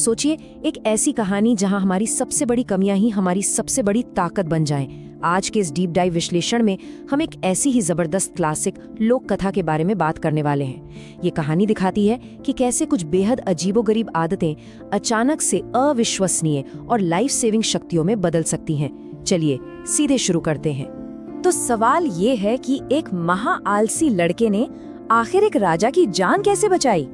सोचिए, एक ऐसी कहानी जहां हमारी सबसे बड़ी कमियां ही हमारी सबसे बड़ी ताकत बन जाएं। आज के इस डीप डाइव विश्लेषण में हम एक ऐसी ही जबरदस्त क्लासिक लोक कथा के बारे में बात करने वाले हैं। ये कहानी दिखाती है कि कैसे कुछ बेहद अजीबोगरीब आदतें अचानक से अविश्वसनीय और लाइफ सेविंग शक्तियों में बदल सकती हैं। चलिए सीधे शुरू करते हैं। तो सवाल ये है कि एक महा आलसी लड़के ने आखिर एक राजा की जान कैसे बचाई।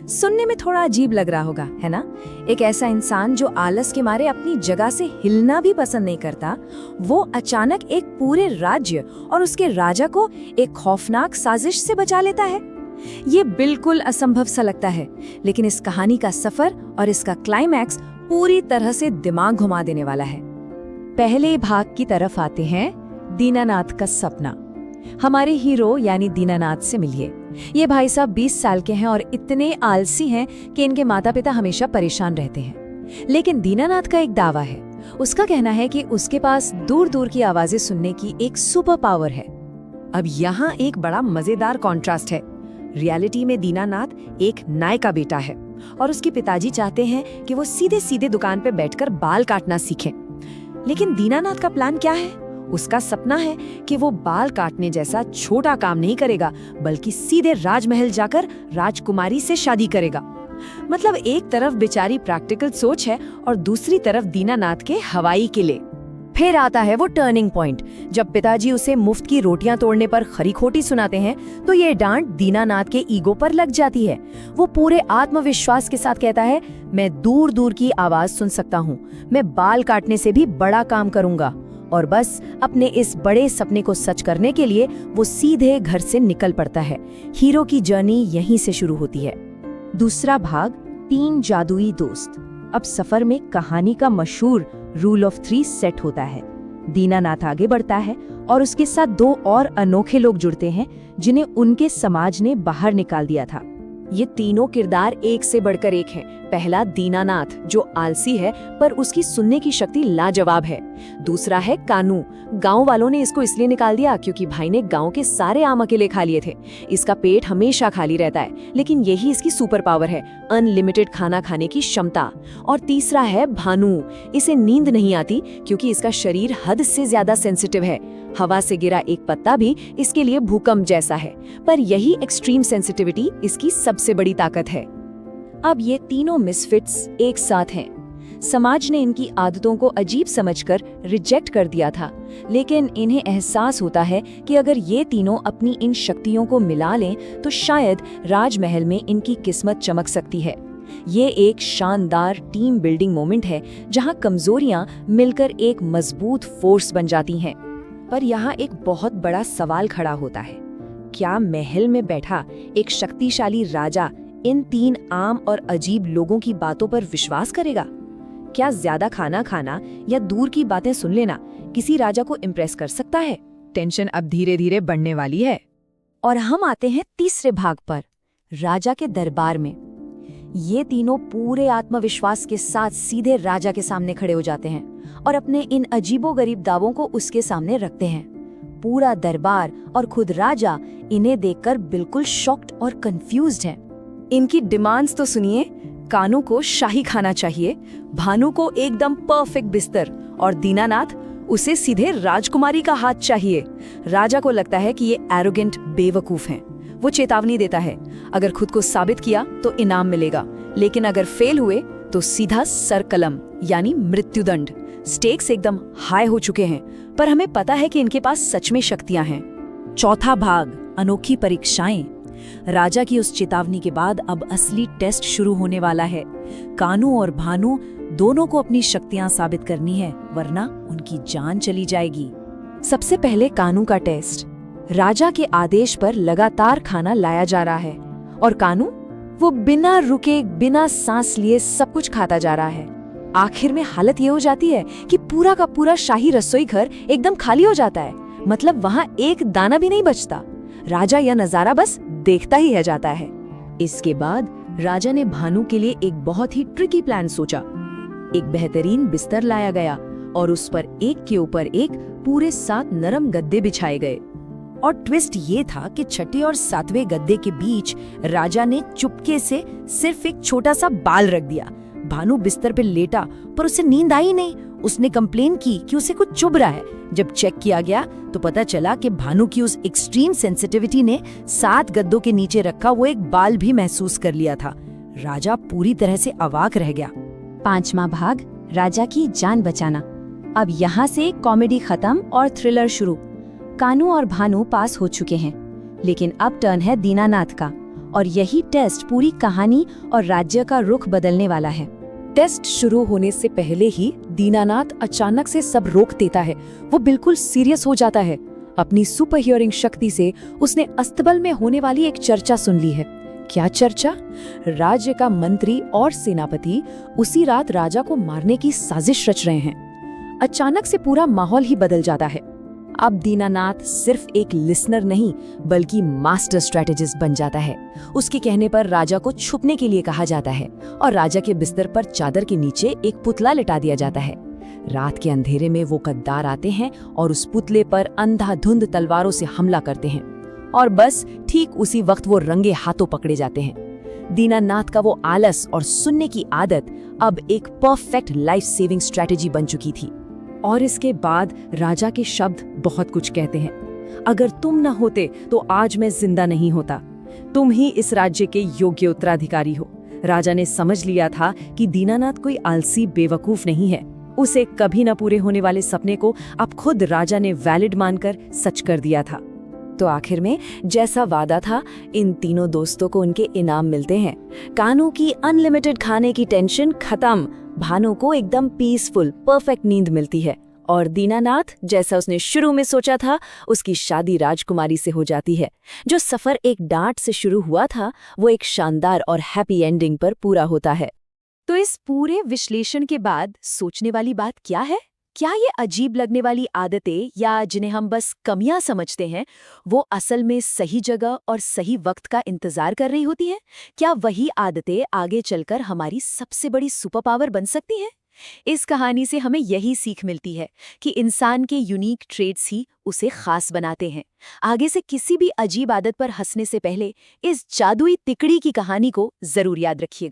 सुनने में थोड़ा अजीब लग रहा होगा, है ना? एक ऐसा इंसान जो आलस के मारे अपनी जगह से हिलना भी पसंद नहीं करता, वो अचानक एक पूरे राज्य और उसके राजा को एक खौफनाक साजिश से बचा लेता है। ये बिल्कुल असंभव सा लगता है, लेकिन इस कहानी का सफर और इसका क्लाइमैक्स पूरी तरह से दिमाग घुमा देने वाला है। पहले भाग की तरफ आते हैं। दीनानाथ का सपना। हमारे हीरो यानी दीनानाथ से मिलिए। ये भाई साहब 20 साल के हैं और इतने आलसी हैं कि इनके माता पिता हमेशा परेशान रहते हैं। लेकिन दीनानाथ का एक दावा है। उसका कहना है कि उसके पास दूर दूर की आवाजें सुनने की एक सुपर पावर है। अब यहाँ एक बड़ा मजेदार कॉन्ट्रास्ट है। रियलिटी में दीनानाथ एक नाई का बेटा है और उसके पिताजी चाहते हैं कि वो सीधे सीधे दुकान पे बैठकर बाल काटना सीखे। लेकिन दीनानाथ का प्लान क्या है? उसका सपना है कि वो बाल काटने जैसा छोटा काम नहीं करेगा, बल्कि सीधे राजमहल जाकर राजकुमारी से शादी करेगा। मतलब एक तरफ बेचारी प्रैक्टिकल सोच है और दूसरी तरफ दीनानाथ के हवाई किले। फिर आता है वो टर्निंग पॉइंट, जब पिताजी उसे मुफ्त की रोटियां तोड़ने पर खरी खोटी सुनाते हैं तो ये डांट दीनानाथ के ईगो पर लग जाती है। वो पूरे आत्मविश्वास के साथ कहता है, मैं दूर दूर की आवाज सुन सकता हूँ, मैं बाल काटने से भी बड़ा काम करूंगा। और बस अपने इस बड़े सपने को सच करने के लिए वो सीधे घर से निकल पड़ता है। हीरो की जर्नी यहीं से शुरू होती है। दूसरा भाग, 3 जादुई दोस्त। अब सफर में कहानी का मशहूर रूल ऑफ 3 सेट होता है। दीनानाथ आगे बढ़ता है और उसके साथ 2 और अनोखे लोग जुड़ते हैं जिन्हें उनके समाज ने बाहर निकाल दिया था। ये तीनों किरदार एक से बढ़कर एक हैं। पहला दीनानाथ, जो आलसी है पर उसकी सुनने की शक्ति लाजवाब है। दूसरा है कानू। गांव वालों ने इसको इसलिए निकाल दिया क्योंकि भाई ने गांव के सारे आम अकेले खा लिए थे। इसका पेट हमेशा खाली रहता है, लेकिन यही इसकी सुपर पावर है, अनलिमिटेड खाना खाने की क्षमता। और तीसरा है भानु। इसे नींद नहीं आती क्योंकि इसका शरीर हद से ज्यादा सेंसिटिव है। हवा से गिरा एक पत्ता भी इसके लिए भूकंप जैसा है। पर यही एक्सट्रीम सेंसिटिविटी इसकी सबसे बड़ी ताकत है। अब ये तीनों मिसफिट्स एक साथ हैं। समाज ने इनकी आदतों को अजीब समझकर रिजेक्ट कर दिया था, लेकिन इन्हें एहसास होता है कि अगर ये तीनों अपनी इन शक्तियों को मिला लें तो शायद राजमहल में इनकी किस्मत चमक सकती है। ये एक शानदार टीम बिल्डिंग मोमेंट है जहां कमजोरियां मिलकर एक मजबूत फोर्स बन जाती हैं। पर यहाँ एक बहुत बड़ा सवाल खड़ा होता है। क्या महल में बैठा एक शक्तिशाली राजा इन 3 आम और अजीब लोगों की बातों पर विश्वास करेगा? क्या ज्यादा खाना खाना या दूर की बातें सुन लेना किसी राजा को इम्प्रेस कर सकता है? टेंशन अब धीरे धीरे बढ़ने वाली है। और हम आते हैं तीसरे भाग पर, राजा के दरबार में। ये तीनों पूरे आत्मविश्वास के साथ सीधे राजा के सामने खड़े हो जाते हैं और अपने इन अजीबोगरीब दावों को उसके सामने रखते हैं। पूरा दरबार और खुद राजा इन्हें देखकर बिल्कुल शॉक्ड और कंफ्यूज्ड हैं। इनकी डिमांड्स तो सुनिए। कानू को शाही खाना चाहिए, भानु को एकदम परफेक्ट बिस्तर और दीनानाथ उसे सीधे राजकुमारी का हाथ चाहिए। राजा को लगता है कि ये एरोगेंट बेवकूफ हैं। वो चेतावनी देता है, अगर खुद को साबित किया तो इनाम मिलेगा, लेकिन अगर फेल हुए तो सीधा सर कलम यानी मृत्युदंड। स्टेक्स एकदम हाई हो चुके हैं, पर हमें पता है कि इनके पास सच में शक्तियां हैं। चौथा भाग, अनोखी परीक्षाएं। राजा की उस चेतावनी के बाद अब असली टेस्ट शुरू होने वाला है। कानू और भानु दोनों को अपनी शक्तियां साबित करनी है, वरना उनकी जान चली जाएगी। सबसे पहले कानू का टेस्ट। राजा के आदेश पर लगातार खाना लाया जा रहा है और कानू वो बिना रुके बिना सांस लिए सब कुछ खाता जा रहा है। आखिर में हालत ये हो जाती है कि पूरा का पूरा शाही रसोई घर एकदम खाली हो जाता है। मतलब वहाँ एक दाना भी नहीं बचता। राजा यह नजारा बस देखता ही रह जाता है। इसके बाद राजा ने भानु के लिए एक बहुत ही ट्रिकी प्लान सोचा। एक बेहतरीन बिस्तर लाया गया और उस पर एक के ऊपर एक पूरे 7 नरम गद्दे बिछाए गए। और ट्विस्ट ये था कि 6ठे और 7वें गद्दे के बीच राजा ने चुपके से सिर्फ एक छोटा सा बाल रख दिया। भानु बिस्तर पे लेटा पर उसे नींद आई नहीं। उसने कंप्लेन की कि उसे कुछ चुभ रहा है। जब चेक किया गया तो पता चला कि भानु की उस एक्सट्रीम सेंसिटिविटी ने 7 गद्दों के नीचे रखा वो एक बाल भी महसूस कर लिया था। राजा पूरी तरह से अवाक रह गया। 5वां भाग, राजा की जान बचाना। अब यहाँ से कॉमेडी खत्म और थ्रिलर शुरू। कानू और भानु पास हो चुके हैं, लेकिन अब टर्न है दीनानाथ का, और यही टेस्ट पूरी कहानी और राज्य का रुख बदलने वाला है। टेस्ट शुरू होने से पहले ही दीनानाथ अचानक से सब रोक देता है। वो बिल्कुल सीरियस हो जाता है। अपनी सुपर हियरिंग शक्ति से उसने अस्तबल में होने वाली एक चर्चा सुन ली है। क्या चर्चा? राज्य का मंत्री और सेनापति उसी रात राजा को मारने की साजिश रच रहे हैं। अचानक से पूरा माहौल ही बदल जाता है। अब दीनानाथ सिर्फ एक लिसनर नहीं बल्कि मास्टर स्ट्रेटेजिस्ट बन जाता है। उसके कहने पर राजा को छुपने के लिए कहा जाता है और राजा के बिस्तर पर चादर के नीचे एक पुतला लिटा दिया जाता है। रात के अंधेरे में वो गद्दार आते हैं और उस पुतले पर अंधाधुंध तलवारों से हमला करते हैं, और बस ठीक उसी वक्त वो रंगे हाथों पकड़े जाते हैं। दीनानाथ का वो आलस और सुनने की आदत अब एक परफेक्ट लाइफ सेविंग स्ट्रेटेजी बन चुकी थी। और इसके बाद राजा के शब्द बहुत कुछ कहते हैं। अगर तुम न होते तो आज मैं जिंदा नहीं होता। तुम ही इस राज्य के योग्य उत्तराधिकारी हो। राजा ने समझ लिया था कि दीनानाथ कोई आलसी बेवकूफ नहीं है। उसे कभी न पूरे होने वाले सपने को अब खुद राजा ने वैलिड मानकर सच कर दिया था। तो आखिर में जैसा वादा था, इन तीनों दोस्तों को उनके इनाम मिलते हैं। कानू की अनलिमिटेड खाने की टेंशन खत्म, भानु को एकदम पीसफुल परफेक्ट नींद मिलती है, और दीनानाथ जैसा उसने शुरू में सोचा था उसकी शादी राजकुमारी से हो जाती है। जो सफर एक डांट से शुरू हुआ था वो एक शानदार और हैप्पी एंडिंग पर पूरा होता है। तो इस पूरे विश्लेषण के बाद सोचने वाली बात क्या है? क्या ये अजीब लगने वाली आदतें या जिन्हें हम बस कमियां समझते हैं वो असल में सही जगह और सही वक्त का इंतजार कर रही होती हैं? क्या वही आदतें आगे चलकर हमारी सबसे बड़ी सुपर पावर बन सकती हैं? इस कहानी से हमें यही सीख मिलती है कि इंसान के यूनिक ट्रेड्स ही उसे खास बनाते हैं। आगे से किसी भी अजीब आदत पर हंसने से पहले इस जादुई तिकड़ी की कहानी को जरूर याद रखिएगा।